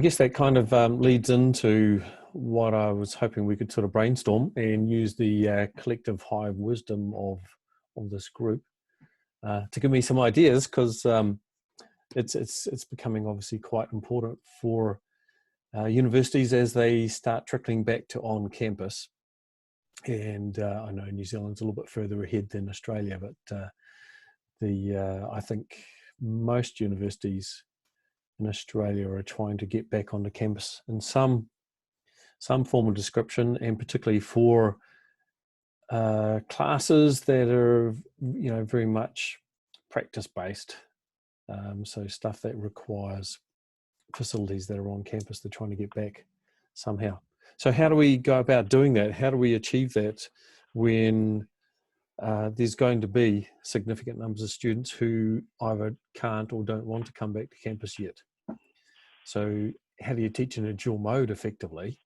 guess that kind of leads into what I was hoping we could sort of brainstorm and use the collective hive wisdom of this group to give me some ideas, because it's becoming obviously quite important for universities as they start trickling back to on campus. And I know New Zealand's a little bit further ahead than Australia, but I think most universities in Australia are trying to get back onto campus in some form of description, and particularly for classes that are, you know, very much practice-based. So stuff that requires facilities that are on campus, they're trying to get back somehow. So how do we go about doing that? How do we achieve that when there's going to be significant numbers of students who either can't or don't want to come back to campus yet? So how do you teach in a dual mode effectively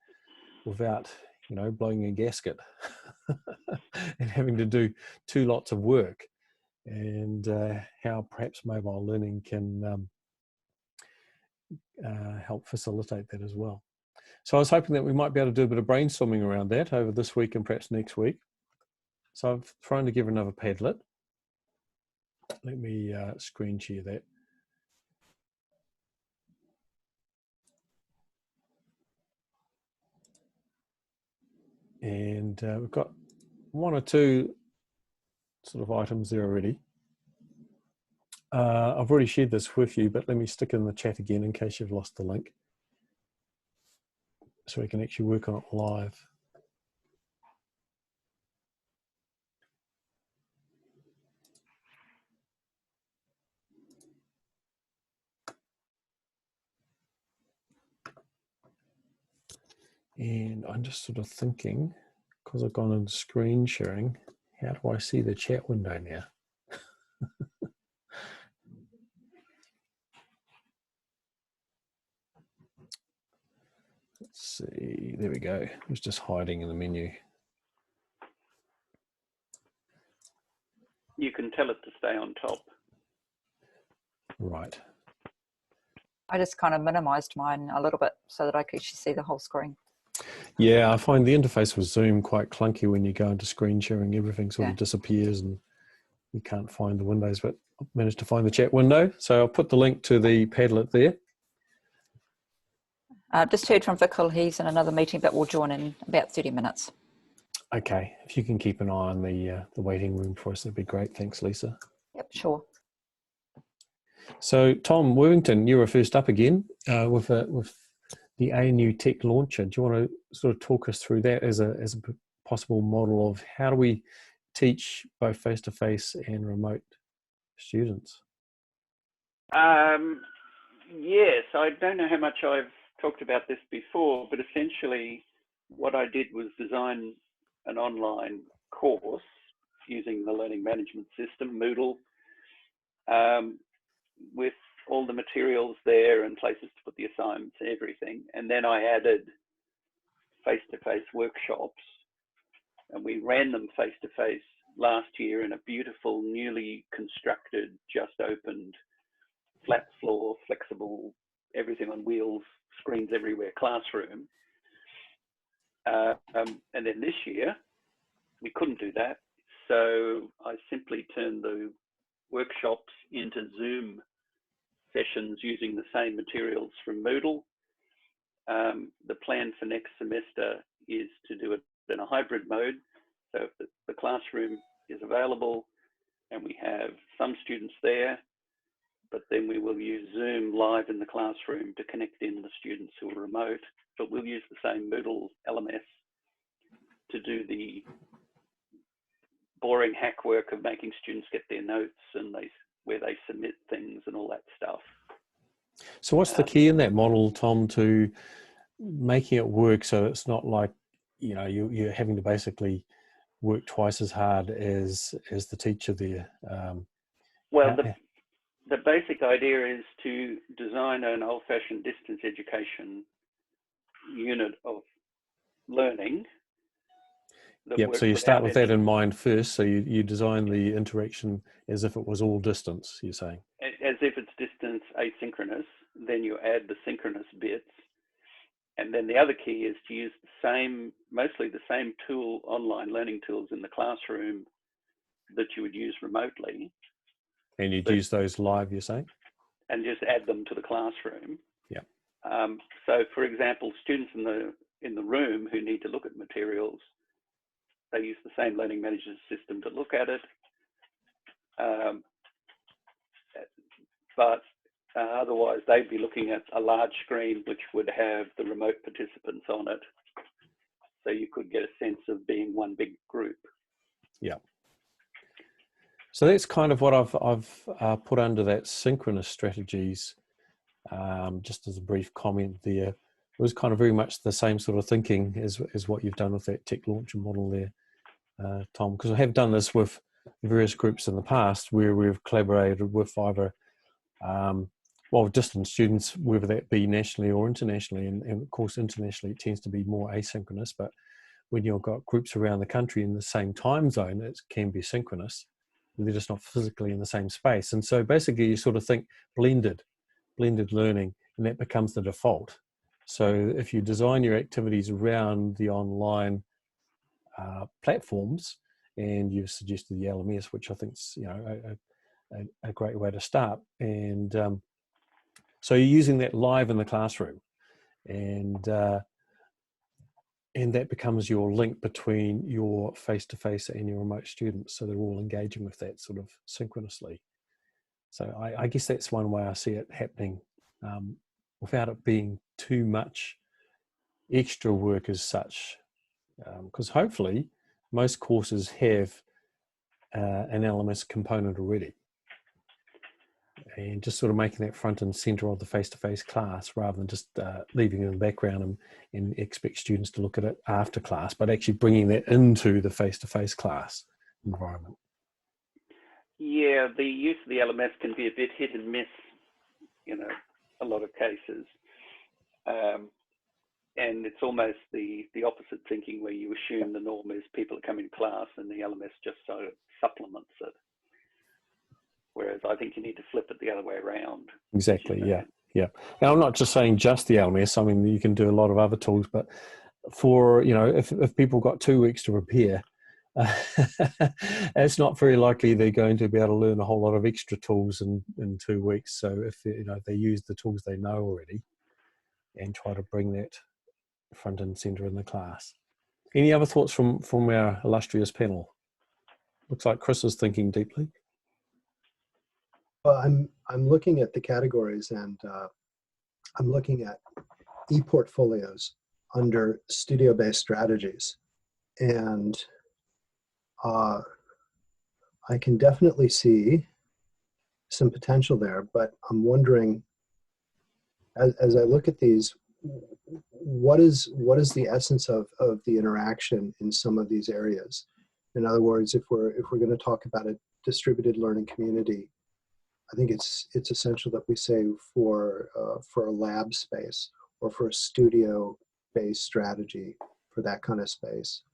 without, you know, blowing a gasket and having to do two lots of work? And how perhaps mobile learning can help facilitate that as well. So I was hoping that we might be able to do a bit of brainstorming around that over this week and perhaps next week. So I've thrown together another Padlet. Let me screen share that. And we've got one or two sort of items there already. I've already shared this with you, but let me stick it in the chat again in case you've lost the link, so we can actually work on it live. And I'm just sort of thinking, because I've gone into screen sharing, how do I see the chat window now? Let's see, there we go. It was just hiding in the menu. You can tell it to stay on top. Right. I just kind of minimized mine a little bit so that I could actually see the whole screen. Yeah, I find the interface with Zoom quite clunky when you go into screen sharing. Everything sort of disappears and you can't find the windows, but I've managed to find the chat window. So I'll put the link to the Padlet there. I've just heard from Vikil. He's in another meeting, but we'll join in about 30 minutes. Okay, if you can keep an eye on the waiting room for us, that'd be great. Thanks, Lisa. Yep, sure. So Tom Worthington, you were first up again with the ANU Tech Launcher. Do you want to sort of talk us through that as a possible model of how do we teach both face-to-face and remote students? Yes, I don't know how much I've talked about this before, but essentially what I did was design an online course using the learning management system, Moodle, with all the materials there and places to put the assignments and everything. And then I added face-to-face workshops, and we ran them face-to-face last year in a beautiful, newly constructed, just opened, flat floor, flexible, everything on wheels, screens everywhere classroom. And then this year, we couldn't do that. So I simply turned the workshops into Zoom sessions using the same materials from Moodle. The plan for next semester is to do it in a hybrid mode. So if the classroom is available and we have some students there, but then we will use Zoom live in the classroom to connect in the students who are remote, but we'll use the same Moodle LMS to do the boring hack work of making students get their notes and where they submit things and all that stuff. So what's the key in that model, Tom, to making it work so it's not like, you know, you're having to basically work twice as hard as the teacher there? Well, the basic idea is to design an old-fashioned distance education unit of learning. Yep, so you start with that in mind first, so you design the interaction as if it was all distance, you're saying? As if it's distance asynchronous, then you add the synchronous bits, And then the other key is to use mostly the same online learning tools in the classroom that you would use remotely. And you'd use those live, you're saying? And just add them to the classroom. Yeah. So for example, students in the room who need to look at materials, they use the same learning management system to look at it. But otherwise, they'd be looking at a large screen which would have the remote participants on it. So you could get a sense of being one big group. Yeah. So that's kind of what I've put under that synchronous strategies. Just as a brief comment there, it was kind of very much the same sort of thinking as what you've done with that tech launcher model there, Tom, because I have done this with various groups in the past where we've collaborated with either distant students, whether that be nationally or internationally, and of course internationally it tends to be more asynchronous, but when you've got groups around the country in the same time zone, it can be synchronous. They're just not physically in the same space. And so basically you sort of think blended learning, and that becomes the default. So if you design your activities around the online platforms, and you've suggested the LMS, which I think is a great way to start. And so you're using that live in the classroom, and that becomes your link between your face-to-face and your remote students. So they're all engaging with that sort of synchronously. So I guess that's one way I see it happening without it being too much extra work as such. Because hopefully most courses have an LMS component already. And just sort of making that front and center of the face-to-face class rather than just leaving it in the background and expect students to look at it after class, but actually bringing that into the face-to-face class environment. Yeah, the use of the LMS can be a bit hit and miss, a lot of cases. And it's almost the opposite thinking where you assume the norm is people are coming to class and the LMS just so supplements it. Whereas I think you need to flip it the other way around. Exactly, yeah. And I'm not just saying just the LMS. I mean, you can do a lot of other tools, but for, if people got 2 weeks to prepare, it's not very likely they're going to be able to learn a whole lot of extra tools in 2 weeks. So if they use the tools they know already and try to bring that front and center in the class. Any other thoughts from our illustrious panel? Looks like Chris is thinking deeply. Well, I'm looking at the categories, and I'm looking at e-portfolios under studio-based strategies, and I can definitely see some potential there. But I'm wondering, as I look at these, what is the essence of the interaction in some of these areas? In other words, if we're going to talk about a distributed learning community, I think it's essential that we say for a lab space or for a studio-based strategy for that kind of space,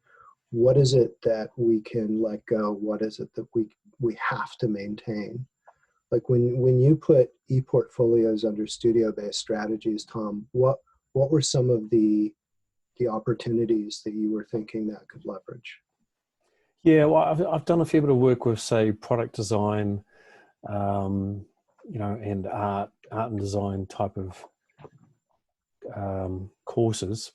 what is it that we can let go? What is it that we have to maintain? Like when you put e-portfolios under studio-based strategies, Tom, what were some of the opportunities that you were thinking that could leverage? Yeah, well, I've done a fair bit of work with, say, product design, and art and design type of courses,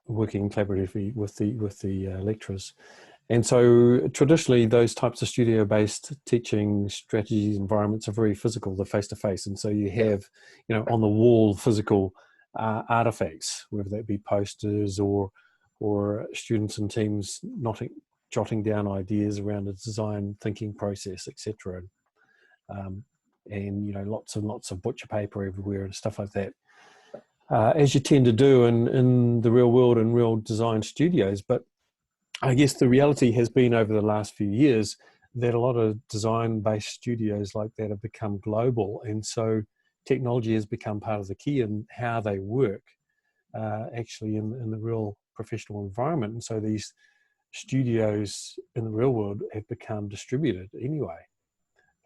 working collaboratively with the lecturers. And so traditionally those types of studio-based teaching strategies environments are very physical, they're face-to-face. And so you have, on the wall physical artifacts, whether that be posters or students and teams jotting down ideas around a design thinking process, etc. And lots and lots of butcher paper everywhere and stuff like that, as you tend to do in the real world and real design studios. But I guess the reality has been over the last few years that a lot of design-based studios like that have become global, and so technology has become part of the key in how they work actually in the real professional environment. And so these studios in the real world have become distributed anyway.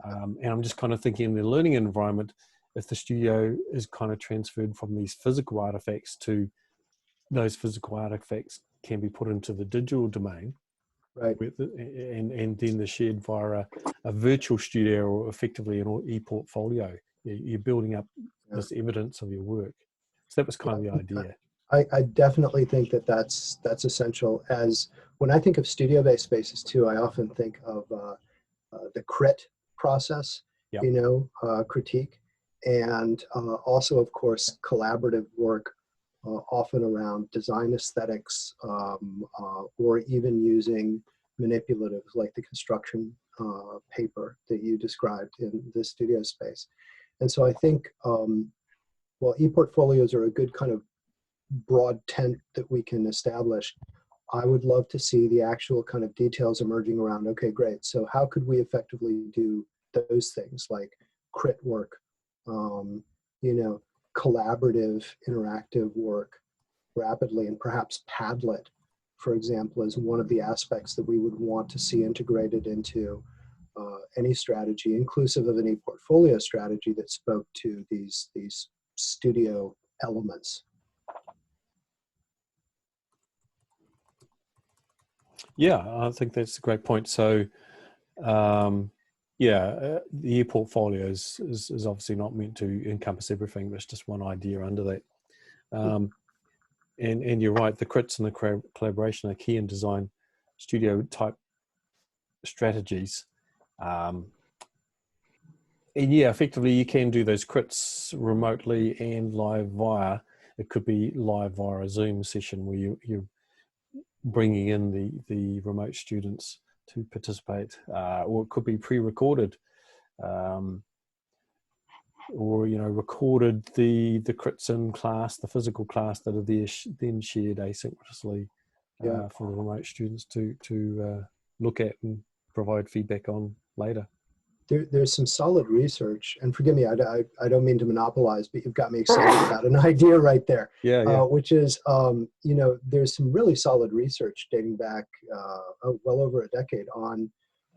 And I'm just kind of thinking in the learning environment, if the studio is kind of transferred from these physical artifacts to those physical artifacts can be put into the digital domain, Right. and then they're shared via a virtual studio, or effectively an e-portfolio. You're building up this evidence of your work. So that was kind of the idea. I definitely think that that's essential. As when I think of studio-based spaces too, I often think of the crit process, Yep. critique, and also, of course, collaborative work, often around design aesthetics, or even using manipulatives like the construction paper that you described in this studio space. And so I think, well, e-portfolios are a good kind of broad tent that we can establish. I would love to see the actual kind of details emerging around, okay, great. So how could we effectively do those things like crit work, collaborative, interactive work rapidly, and perhaps Padlet, for example, is one of the aspects that we would want to see integrated into any strategy, inclusive of an e-portfolio strategy that spoke to these studio elements. Yeah, I think that's a great point. So, the e-portfolio is obviously not meant to encompass everything. There's just one idea under that. And you're right, the crits and the collaboration are key in design studio type strategies. And yeah, effectively you can do those crits remotely and live via, it could be live via a Zoom session where you're bringing in the remote students to participate, or it could be pre-recorded, or recorded the crits in class, the physical class that are there, then shared asynchronously for the remote students to look at and provide feedback on later. There's some solid research, and forgive me, I don't mean to monopolize, but you've got me excited about an idea right there. Which is, there's some really solid research dating back well over a decade on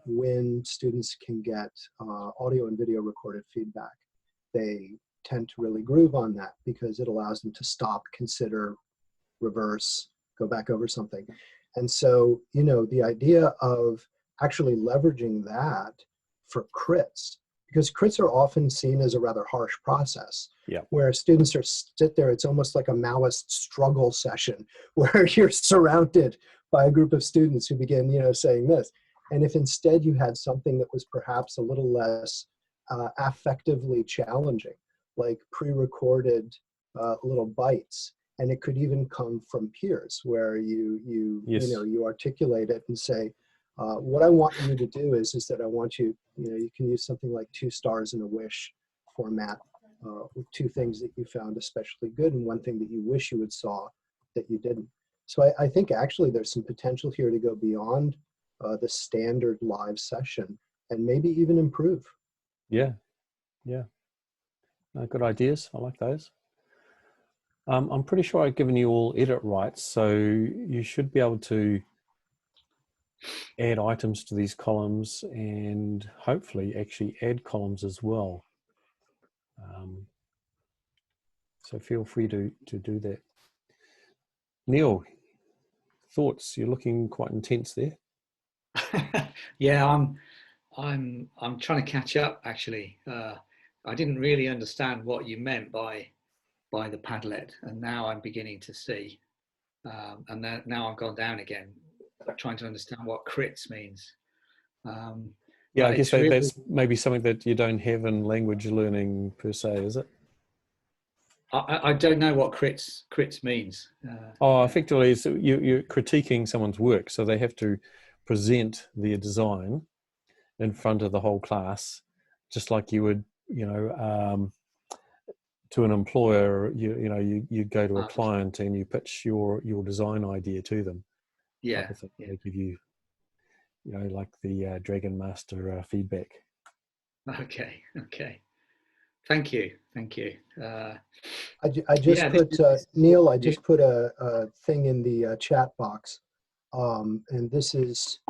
when students can get audio and video recorded feedback. They tend to really groove on that because it allows them to stop, consider, reverse, go back over something. And so, the idea of actually leveraging that for crits, because crits are often seen as a rather harsh process, where students sit there, it's almost like a Maoist struggle session where you're surrounded by a group of students who begin, saying this. And if instead you had something that was perhaps a little less affectively challenging, like pre-recorded little bites, and it could even come from peers where you articulate it and say, what I want you to do is that I want you, you can use something like 2 stars in a wish format, with 2 things that you found especially good and 1 thing that you wish you had saw that you didn't. So I think actually there's some potential here to go beyond the standard live session and maybe even improve. Yeah. Good ideas. I like those. I'm pretty sure I've given you all edit rights, so you should be able to add items to these columns and hopefully actually add columns as well. So feel free to do that. Neil, thoughts? You're looking quite intense there. Yeah, I'm trying to catch up actually. I didn't really understand what you meant by the Padlet, and now I'm beginning to see. And now I've gone down again, trying to understand what crits means. I guess that's maybe something that you don't have in language learning per se, is it? I don't know what crits means. Effectively, so you're critiquing someone's work, so they have to present their design in front of the whole class, just like you would, to an employer. You go to a client and you pitch your design idea to them. Yeah. They give you, like the Dragon Master feedback. Okay. Thank you. I just put Neil. I just put a thing in the chat box, and this is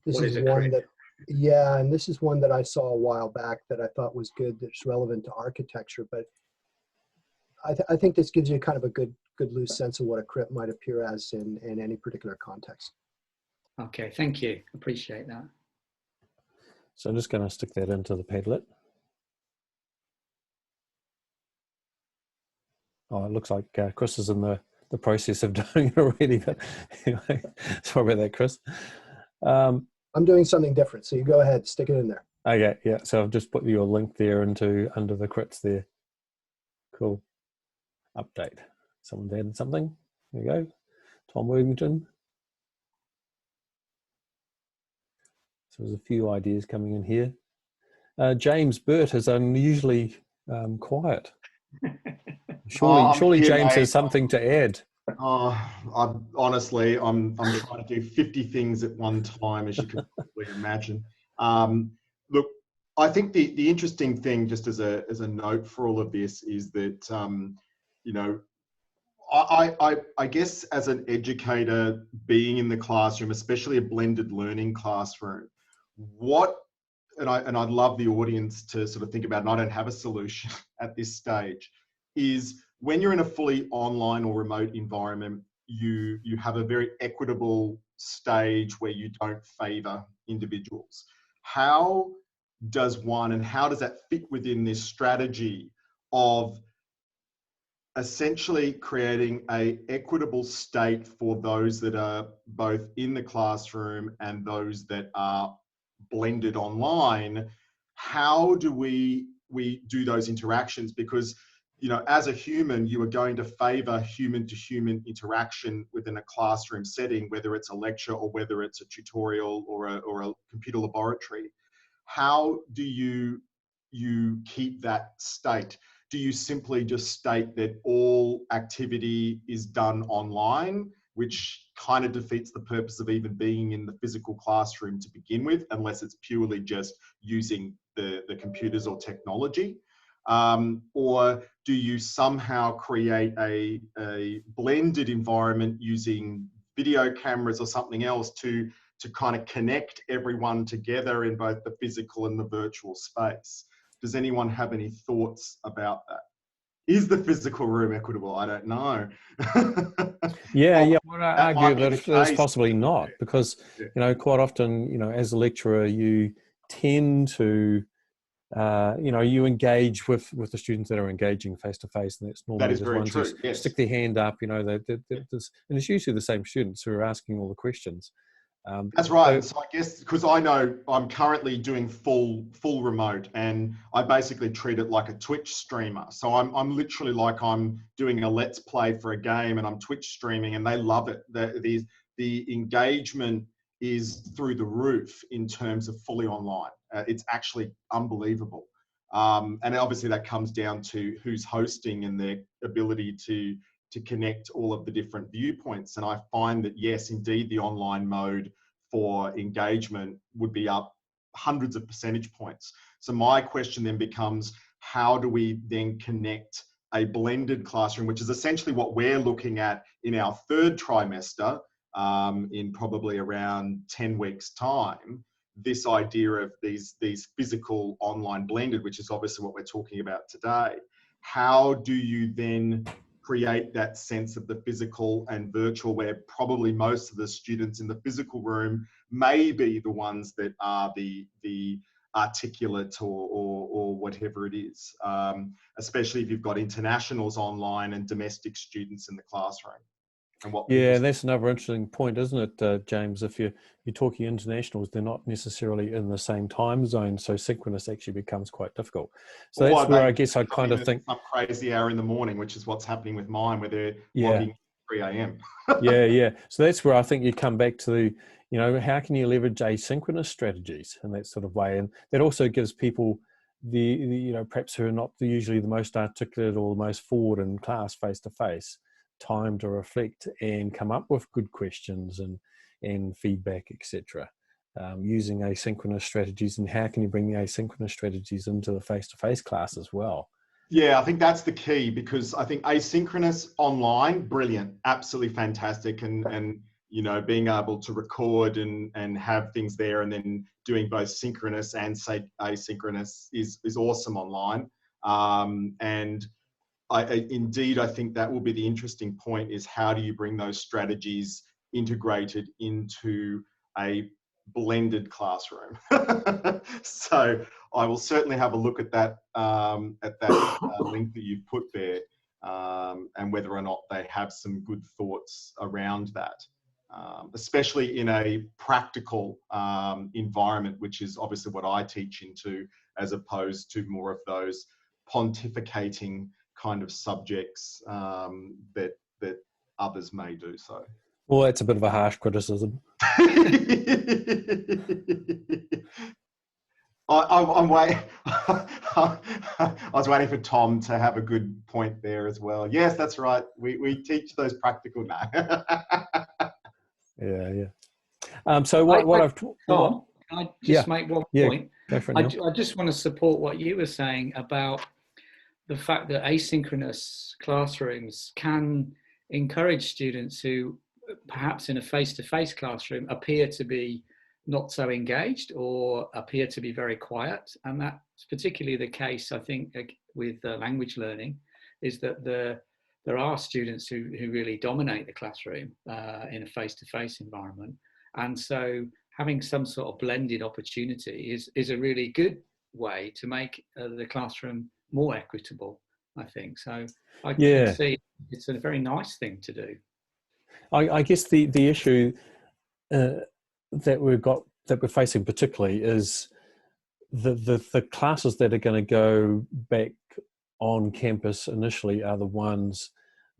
one that and this is one that I saw a while back that I thought was good. That's relevant to architecture, but I think this gives you kind of a good good loose sense of what a crypt might appear as in any particular context. Okay, thank you. Appreciate that. So I'm just going to stick that into the Padlet. Oh, it looks like Chris is in the process of doing it already, but anyway, sorry about that, Chris. I'm doing something different, so you go ahead, stick it in there. Okay, yeah, so I've just put your link there into under the crits there. Cool. Update. Someone's added something. There you go. Tom Worthington. So there's a few ideas coming in here. James Burt is unusually quiet. Surely here, James mate. has something to add. Honestly, I'm trying to do 50 things at one time, as you can probably imagine. Look, I think the interesting thing, just as a note for all of this, is that you know, I guess as an educator, being in the classroom, especially a blended learning classroom, and I'd love the audience to sort of think about, and I don't have a solution at this stage, is when you're in a fully online or remote environment, you have a very equitable stage where you don't favor individuals. How does how does that fit within this strategy of essentially creating an equitable state for those that are both in the classroom and those that are blended online? How do we do those interactions? Because, you know, as a human, you are going to favor human to human interaction within a classroom setting, whether it's a lecture or whether it's a tutorial or a computer laboratory. How do you keep that state? Do you simply just state that all activity is done online, which kind of defeats the purpose of even being in the physical classroom to begin with, unless it's purely just using the computers or technology? Or do you somehow create a blended environment using video cameras or something else to kind of connect everyone together in both the physical and the virtual space? Does anyone have any thoughts about that? Is the physical room equitable? I don't know. Yeah, well, I argue might be that the it's case. possibly not, because you know, quite often, you know, as a lecturer, you tend to you know, you engage with the students that are engaging face to face, and that's normally That is the very ones true, who yes. stick their hand up. You know, and it's usually the same students who are asking all the questions. That's right. So I guess because I know I'm currently doing full remote, and I basically treat it like a Twitch streamer. So I'm literally like I'm doing a let's play for a game, and I'm Twitch streaming, and they love it. The engagement is through the roof in terms of fully online. It's actually unbelievable. And obviously that comes down to who's hosting and their ability to connect all of the different viewpoints. And I find that, yes, indeed, the online mode for engagement would be up hundreds of percentage points. So my question then becomes, how do we then connect a blended classroom, which is essentially what we're looking at in our third trimester, in probably around 10 weeks' time, this idea of these physical online blended, which is obviously what we're talking about today. How do you then create that sense of the physical and virtual, where probably most of the students in the physical room may be the ones that are the articulate or whatever it is, especially if you've got internationals online and domestic students in the classroom. And what that's another interesting point, isn't it, James? If you're talking internationals, they're not necessarily in the same time zone, so synchronous actually becomes quite difficult. So that's where I guess I kind of think some crazy hour in the morning, which is what's happening with mine, where they're logging 3 a.m. yeah. So that's where I think you come back to the, you know, how can you leverage asynchronous strategies in that sort of way, and that also gives people the you know, perhaps who are not usually the most articulate or the most forward in class face to face, time to reflect and come up with good questions and feedback, etc. Using asynchronous strategies, and how can you bring the asynchronous strategies into the face-to-face class as well? Yeah, I think that's the key, because I think asynchronous online, brilliant, absolutely fantastic, and you know, being able to record and have things there, and then doing both synchronous and say asynchronous is awesome online. And indeed, I think that will be the interesting point, is how do you bring those strategies integrated into a blended classroom? So I will certainly have a look at that link that you've put there, and whether or not they have some good thoughts around that, especially in a practical environment, which is obviously what I teach into, as opposed to more of those pontificating kind of subjects that others may do so. Well, that's a bit of a harsh criticism. I'm waiting. I was waiting for Tom to have a good point there as well. Yes, that's right. We teach those practical now. Yeah. So what I've Tom, can I just make one point? Go for it, I just want to support what you were saying about the fact that asynchronous classrooms can encourage students who perhaps in a face-to-face classroom appear to be not so engaged or appear to be very quiet. And that's particularly the case, I think, with language learning, is that there are students who really dominate the classroom in a face-to-face environment. And so having some sort of blended opportunity is a really good way to make the classroom more equitable, I think. So I can see it's a very nice thing to do. I guess the issue that we're facing particularly is the classes that are going to go back on campus initially are the ones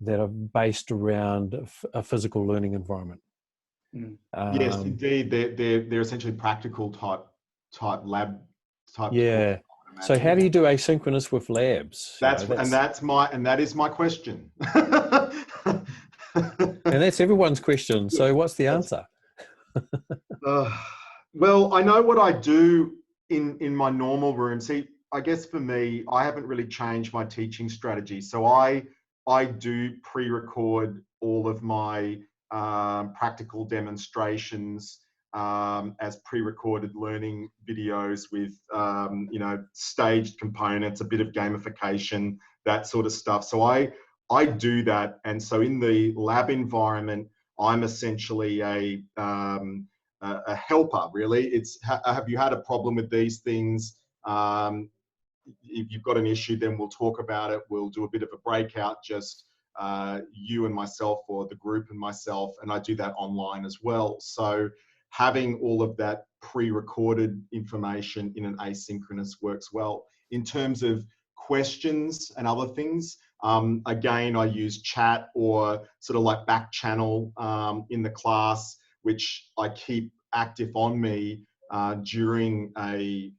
that are based around a physical learning environment. Yes, indeed, they're essentially practical type lab type. Yeah. So how do you do asynchronous with labs? That is my question. And that's everyone's question. So what's the answer? Well, I know what I do in my normal room. See, I guess for me, I haven't really changed my teaching strategy. So I do pre-record all of my practical demonstrations as pre-recorded learning videos with staged components, a bit of gamification, that sort of stuff. So I do that, and so in the lab environment, I'm essentially a helper. Really, it's have you had a problem with these things? If you've got an issue, then we'll talk about it. We'll do a bit of a breakout, just you and myself, or the group and myself, and I do that online as well. So having all of that pre-recorded information in an asynchronous works well. In terms of questions and other things, again, I use chat or sort of like Backchannel in the class, which I keep active on me during my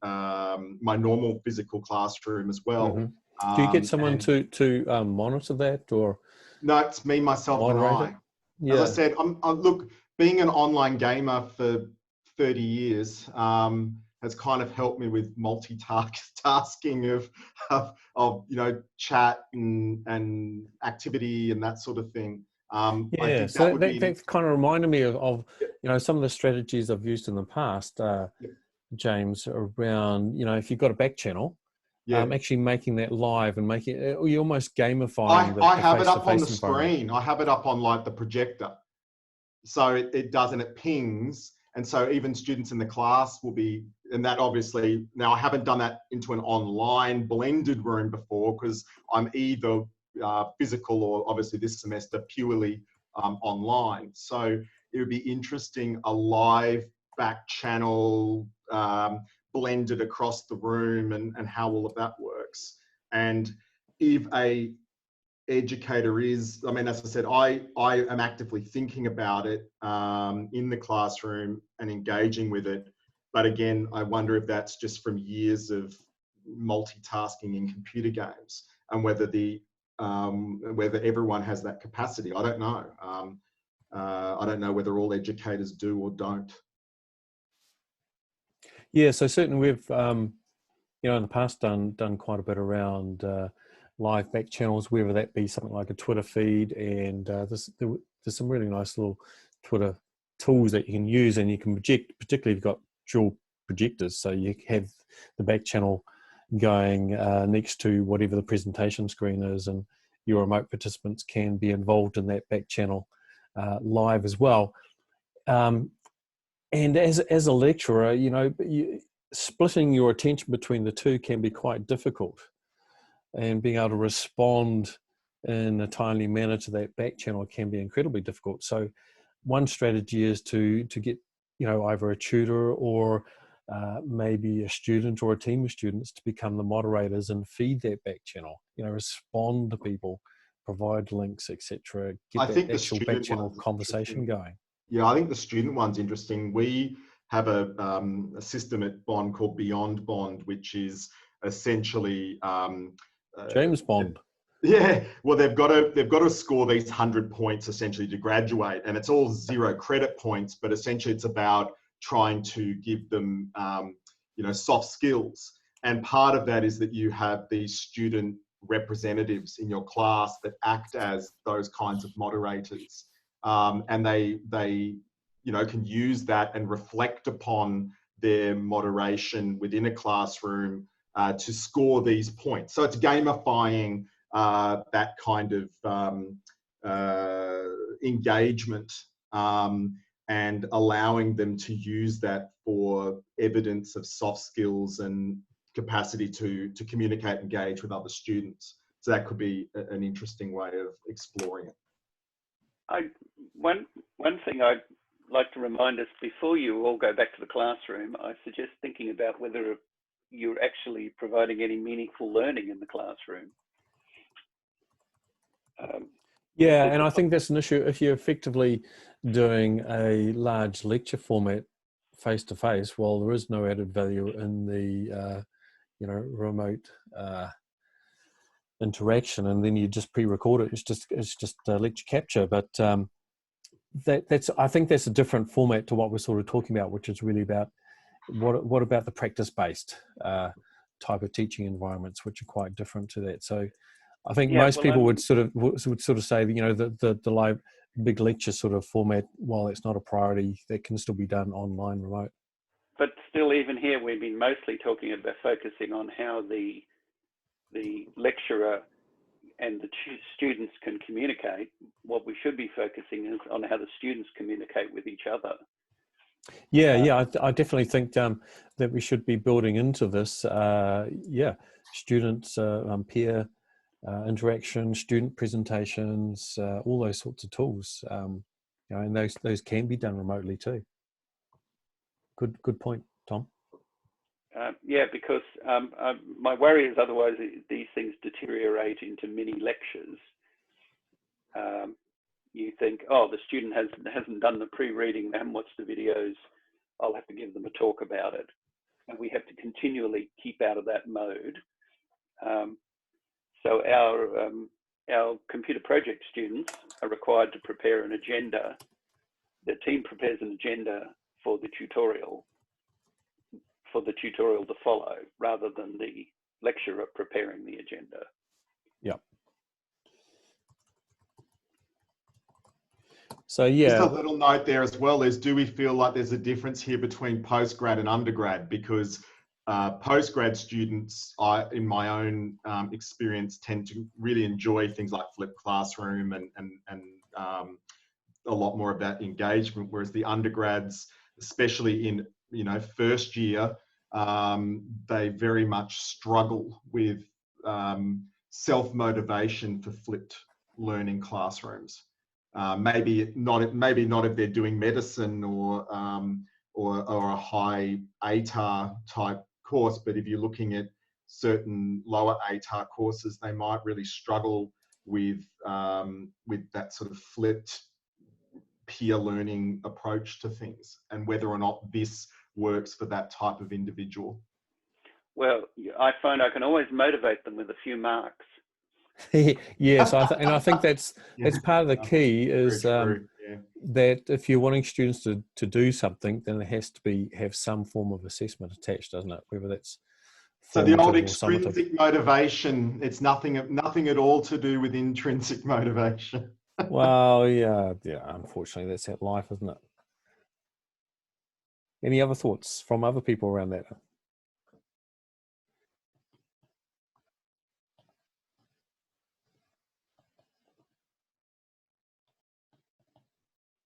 normal physical classroom as well. Mm-hmm. Do you get someone to monitor that, or? No, it's me, myself, and I. Yeah. As I said, look, being an online gamer for 30 years has kind of helped me with multitasking of chat and activity and that sort of thing. Yeah, so that kind of reminded me of some of the strategies I've used in the past, James, around if you've got a back channel, actually making that live and making it, you're almost gamifying. I have it up on the screen. I have it up on like the projector, so it does, and it pings. And so even students in the class will be, and that obviously, now I haven't done that into an online blended room before, because I'm either physical or obviously this semester purely online. So it would be interesting, a live back channel blended across the room, and how all of that works. And if a educator is, as I said, I am actively thinking about it in the classroom and engaging with it. But again, I wonder if that's just from years of multitasking in computer games, and whether whether everyone has that capacity. I don't know. I don't know whether all educators do or don't. Yeah, so certainly we've in the past done quite a bit around live back channels, whether that be something like a Twitter feed, and there's some really nice little Twitter tools that you can use, and you can project, particularly if you've got dual projectors, so you have the back channel going next to whatever the presentation screen is, and your remote participants can be involved in that back channel live as well. And as a lecturer, you know, splitting your attention between the two can be quite difficult, and being able to respond in a timely manner to that back channel can be incredibly difficult. So one strategy is to get, you know, either a tutor or maybe a student or a team of students to become the moderators and feed that back channel, you know, respond to people, provide links, etc. Get that actual back channel conversation going. Yeah, I think the student one's interesting. We have a system at Bond called Beyond Bond, which is essentially James Bond. Yeah, well, they've got to score these 100 points essentially to graduate, and it's all 0 credit points. But essentially, it's about trying to give them, you know, soft skills. And part of that is that you have these student representatives in your class that act as those kinds of moderators. And they, you know, can use that and reflect upon their moderation within a classroom to score these points. So it's gamifying that kind of engagement and allowing them to use that for evidence of soft skills and capacity to communicate, engage with other students. So that could be an interesting way of exploring it. One thing I'd like to remind us before you all go back to the classroom, I suggest thinking about whether you're actually providing any meaningful learning in the classroom. Yeah, and I think that's an issue if you're effectively doing a large lecture format face-to-face. Well, there is no added value in the you know, remote interaction, and then you just pre-record it. It's just lecture capture, but I think that's a different format to what we're sort of talking about, which is really about what about the practice-based type of teaching environments, which are quite different to that. So I think most people would sort of say, you know, the live big lecture sort of format, while it's not a priority, that can still be done online remote. But still, even here, we've been mostly talking about focusing on how the lecturer and the students can communicate. What we should be focusing is on how the students communicate with each other. Yeah, I definitely think that we should be building into this. Students, peer interaction, student presentations, all those sorts of tools. You know, and those can be done remotely too. Good point, Tom. Yeah, because my worry is otherwise these things deteriorate into mini lectures. You think, oh, the student hasn't done the pre-reading, they haven't watched the videos, I'll have to give them a talk about it. And we have to continually keep out of that mode. So our computer project students are required to prepare an agenda. The team prepares an agenda for the tutorial to follow, rather than the lecturer preparing the agenda. Yep. So yeah. Just a little note there as well is, do we feel like there's a difference here between postgrad and undergrad? Because postgrad students, in my own experience, tend to really enjoy things like flipped classroom and a lot more of that engagement, whereas the undergrads, especially in, you know, first year, they very much struggle with self-motivation for flipped learning classrooms. Maybe not if they're doing medicine or a high ATAR type course, but if you're looking at certain lower ATAR courses, they might really struggle with that sort of flipped peer learning approach to things, and whether or not this works for that type of individual. Well, I find I can always motivate them with a few marks. Yes, I think that's part of the key is that if you're wanting students to do something, then it has to have some form of assessment attached, doesn't it? Whether that's so the old extrinsic motivation, it's nothing at all to do with intrinsic motivation. Well, yeah. Unfortunately, that's at life, isn't it? Any other thoughts from other people around that?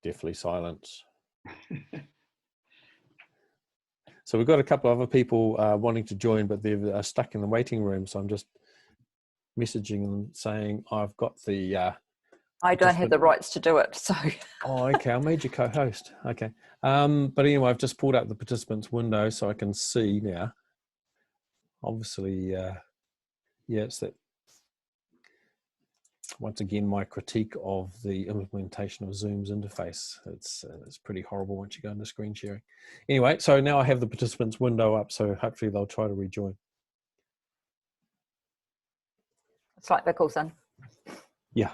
deathly silence. So we've got a couple of other people wanting to join, but they're stuck in the waiting room. So I'm just messaging them saying, I've got the... I don't have the rights to do it, so. Oh, okay. I made you co-host. Okay. But anyway, I've just pulled up the participants window so I can see now. Obviously, yeah, it's that. Once again, my critique of the implementation of Zoom's interface. It's pretty horrible once you go into screen sharing. Anyway, so now I have the participants window up, so hopefully they'll try to rejoin. It's like Nicholson. Yeah.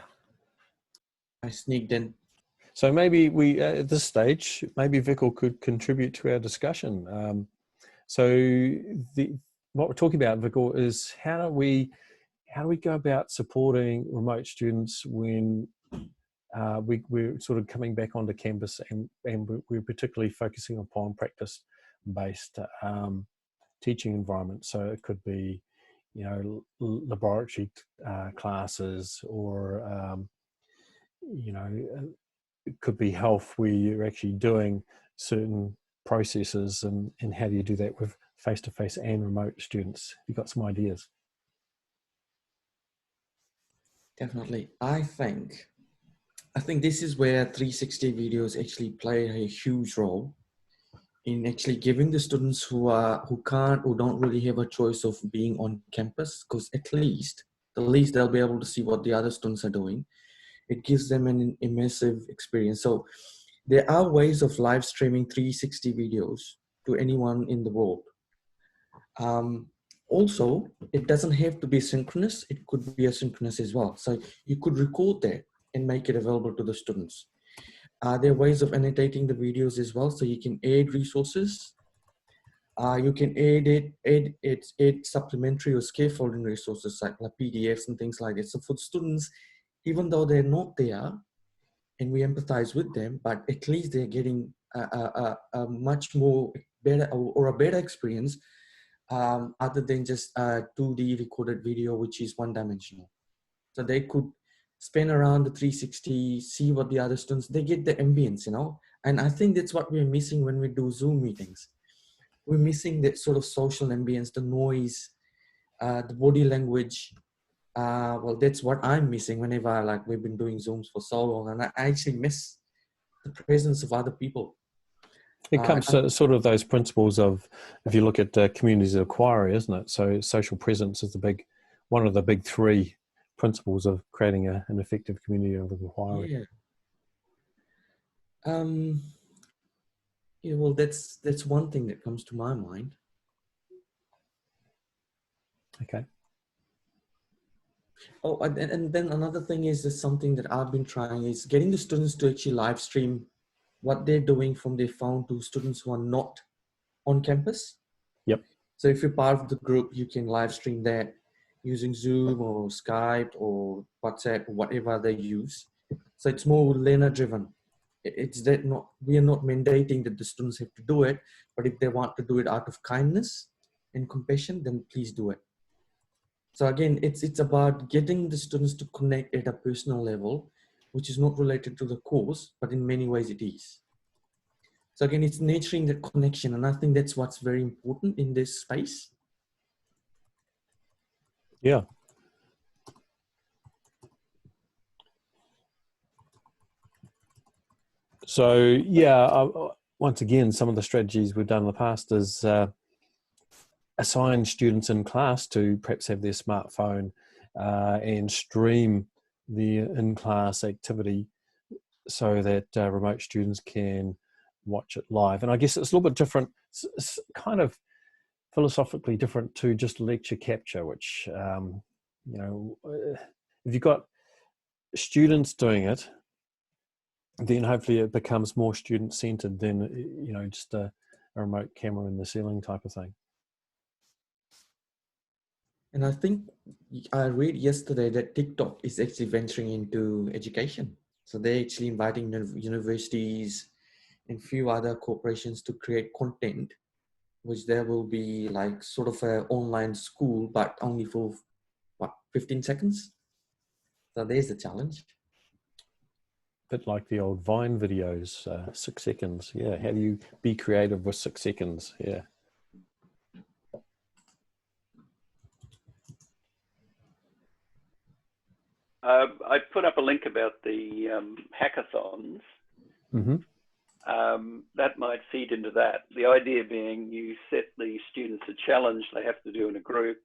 I sneaked in. So maybe we, at this stage, maybe Vikal could contribute to our discussion. What we're talking about, Vikal, is how do we go about supporting remote students when we're sort of coming back onto campus and we're particularly focusing upon practice-based teaching environments. So it could be, laboratory classes, or it could be health, where you're actually doing certain processes, and how do you do that with face-to-face and remote students? You've got some ideas? Definitely. I think this is where 360 videos actually play a huge role in actually giving the students who don't really have a choice of being on campus, because at least they'll be able to see what the other students are doing. It gives them an immersive experience. So there are ways of live streaming 360 videos to anyone in the world. Also, it doesn't have to be synchronous. It could be asynchronous as well. So you could record that and make it available to the students. There are ways of annotating the videos as well. So you can add resources. You can add supplementary or scaffolding resources like PDFs and things like that. So for students, even though they're not there and we empathize with them, but at least they're getting a much more better or a better experience other than just a 2D recorded video, which is one-dimensional. So they could spin around the 360, see what the other students, they get the ambience, and I think that's what we're missing when we do Zoom meetings. We're missing that sort of social ambience, the noise, the body language. Well, that's what I'm missing whenever we've been doing Zooms for so long, and I actually miss the presence of other people. It comes to sort of those principles of, if you look at communities of inquiry, isn't it? So social presence is one of the big three principles of creating an effective community of inquiry. Yeah. Well, that's one thing that comes to my mind. Okay. Oh, and then another thing is something that I've been trying is getting the students to actually live stream what they're doing from their phone to students who are not on campus. Yep. So if you're part of the group, you can live stream that using Zoom or Skype or WhatsApp or whatever they use. So it's more learner driven. We are not mandating that the students have to do it, but if they want to do it out of kindness and compassion, then please do it. So again, it's about getting the students to connect at a personal level, which is not related to the course, but in many ways it is. So again, it's nurturing the connection. And I think that's what's very important in this space. Yeah. So yeah, once again, some of the strategies we've done in the past is assign students in class to perhaps have their smartphone and stream the in-class activity so that remote students can watch it live. And I guess it's a little bit different, it's kind of philosophically different to just lecture capture, which, if you've got students doing it, then hopefully it becomes more student-centered than, just a remote camera in the ceiling type of thing. And I think I read yesterday that TikTok is actually venturing into education. So they're actually inviting universities and few other corporations to create content, which there will be sort of an online school, but only for 15 seconds. So there's the challenge. bit like the old Vine videos, 6 seconds. Yeah, how do you be creative with 6 seconds? Yeah. I put up a link about the hackathons. Mm-hmm. That might feed into that. The idea being you set the students a challenge they have to do in a group.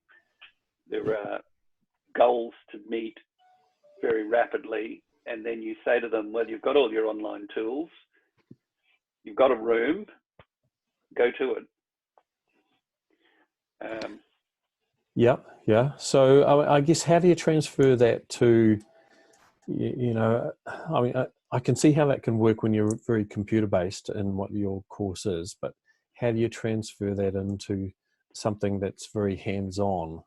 There are goals to meet very rapidly, and then you say to them, well, you've got all your online tools, you've got a room, go to it. Yeah. So I guess how do you transfer that to, you know, I mean, I can see how that can work when you're very computer based in what your course is, but how do you transfer that into something that's very hands-on?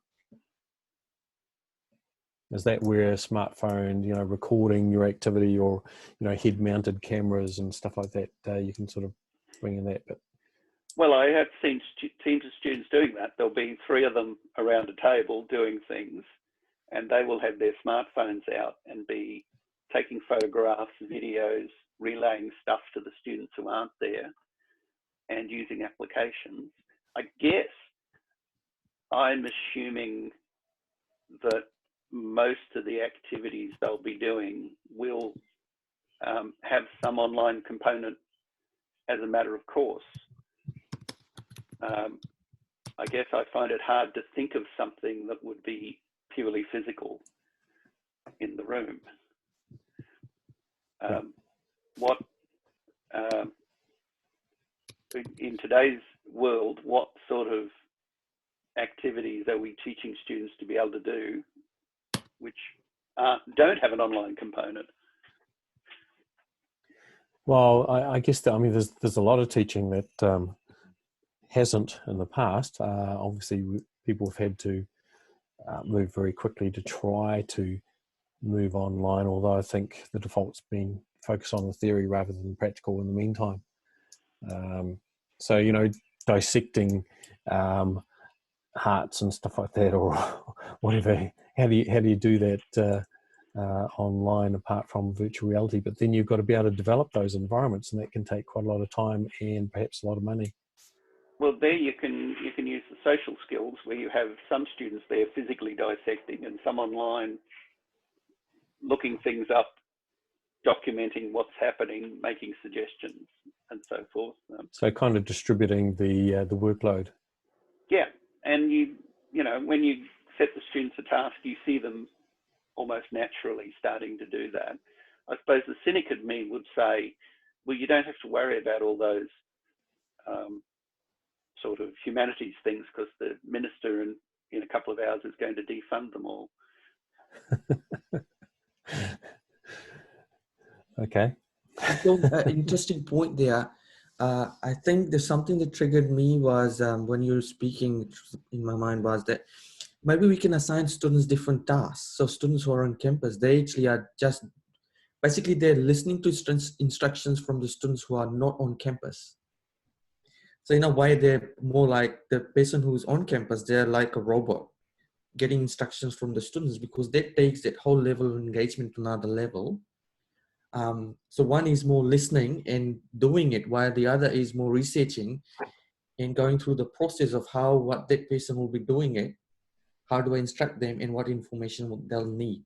Is that where a smartphone, you know, recording your activity, or, you know, head-mounted cameras and stuff like that, you can sort of bring in that bit? Well, I have seen teams of students doing that. There'll be 3 of them around a table doing things, and they will have their smartphones out and be taking photographs, videos, relaying stuff to the students who aren't there, and using applications. I guess I'm assuming that most of the activities they'll be doing will have some online component as a matter of course. I guess I find it hard to think of something that would be purely physical in the room. In today's world, what sort of activities are we teaching students to be able to do which don't have an online component? Well, I guess that, I mean, there's a lot of teaching that hasn't in the past. Obviously, people have had to move very quickly to try to move online, although I think the default's been focused on the theory rather than practical in the meantime. So, you know, dissecting hearts and stuff like that, or whatever. How do you do that online apart from virtual reality? But then you've got to be able to develop those environments, and that can take quite a lot of time and perhaps a lot of money. Well, there you can use the social skills where you have some students there physically dissecting and some online looking things up, documenting what's happening, making suggestions, and so forth. So kind of distributing the workload. Yeah, and you know, when you set the students a task, you see them almost naturally starting to do that. I suppose the cynic in me would say, well, you don't have to worry about all those sort of humanities things because the minister in a couple of hours is going to defund them all. Okay. So, interesting point there. I think there's something that triggered me was when you were speaking in my mind was that maybe we can assign students different tasks. So students who are on campus, they actually are just, basically they're listening to instructions from the students who are not on campus. So in a way, they're more like the person who's on campus, they're like a robot getting instructions from the students, because that takes that whole level of engagement to another level. So one is more listening and doing it, while the other is more researching and going through the process of what that person will be doing it, how do I instruct them, and what information they'll need.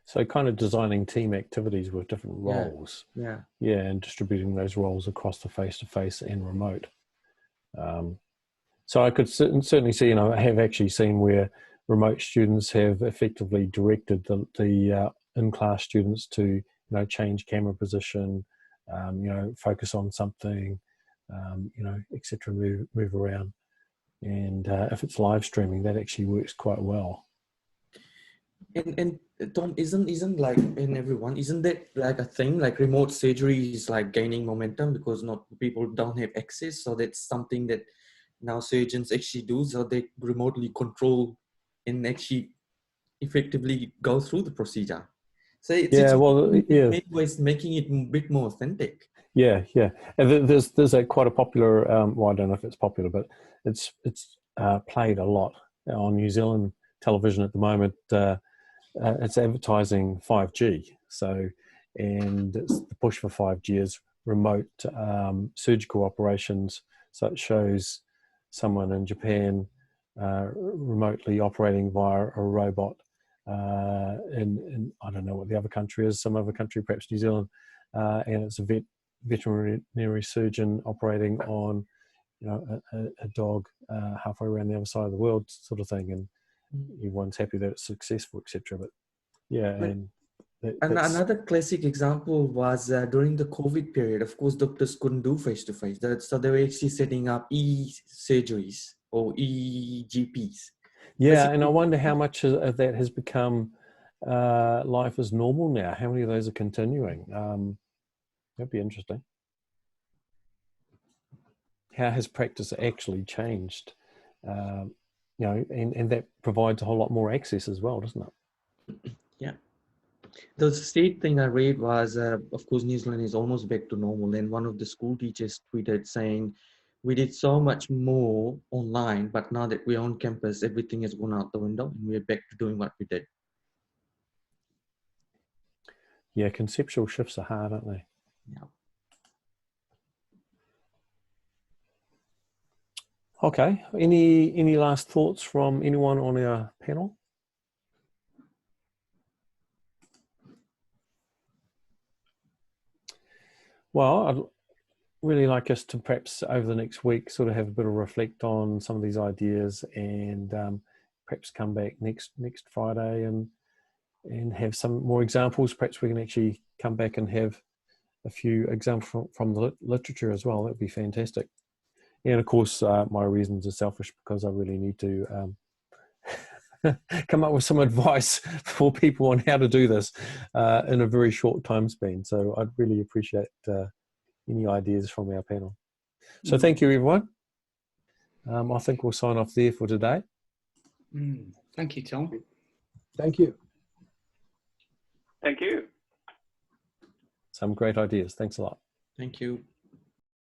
So kind of designing team activities with different roles. Yeah, and distributing those roles across the face-to-face and remote. So I could certainly see, I have actually seen where remote students have effectively directed the in-class students to, change camera position, focus on something, etc., move around. And if it's live streaming, that actually works quite well. And Tom, isn't like in everyone, isn't that like a thing, like remote surgery is like gaining momentum because not people don't have access? So that's something that now surgeons actually do, so they remotely control and actually effectively go through the procedure. So it's in many ways making it a bit more authentic. Yeah. And there's quite a popular, well, I don't know if it's popular, but it's played a lot on New Zealand television at the moment. It's advertising 5G. So, and it's the push for 5G is remote surgical operations. So it shows someone in Japan remotely operating via a robot in I don't know what the other country is, some other country, perhaps New Zealand, and it's a veterinary surgeon operating on, you know, a dog halfway around the other side of the world, sort of thing, and everyone's happy that it's successful, etc. But yeah, and another classic example was during the COVID period. Of course, doctors couldn't do face-to-face. So they were actually setting up e-surgeries or e-GPs. Yeah, Basically, and I wonder how much of that has become life as normal now. How many of those are continuing? That'd be interesting. How has practice actually changed? You know, and that provides a whole lot more access as well, doesn't it? Yeah. The state thing I read was, of course, New Zealand is almost back to normal. And one of the school teachers tweeted saying, we did so much more online, but now that we're on campus, everything has gone out the window and we're back to doing what we did. Yeah, conceptual shifts are hard, aren't they? Yeah. Okay. Any last thoughts from anyone on our panel? Well, I'd really like us to perhaps over the next week sort of have a bit of reflect on some of these ideas, and perhaps come back next Friday and have some more examples. Perhaps we can actually come back and have a few examples from the literature as well. That'd be fantastic. And of course, my reasons are selfish because I really need to come up with some advice for people on how to do this in a very short time span. So I'd really appreciate any ideas from our panel. So thank you, everyone. I think we'll sign off there for today. Thank you, Tom. Thank you. Thank you. Some great ideas. Thanks a lot. Thank you.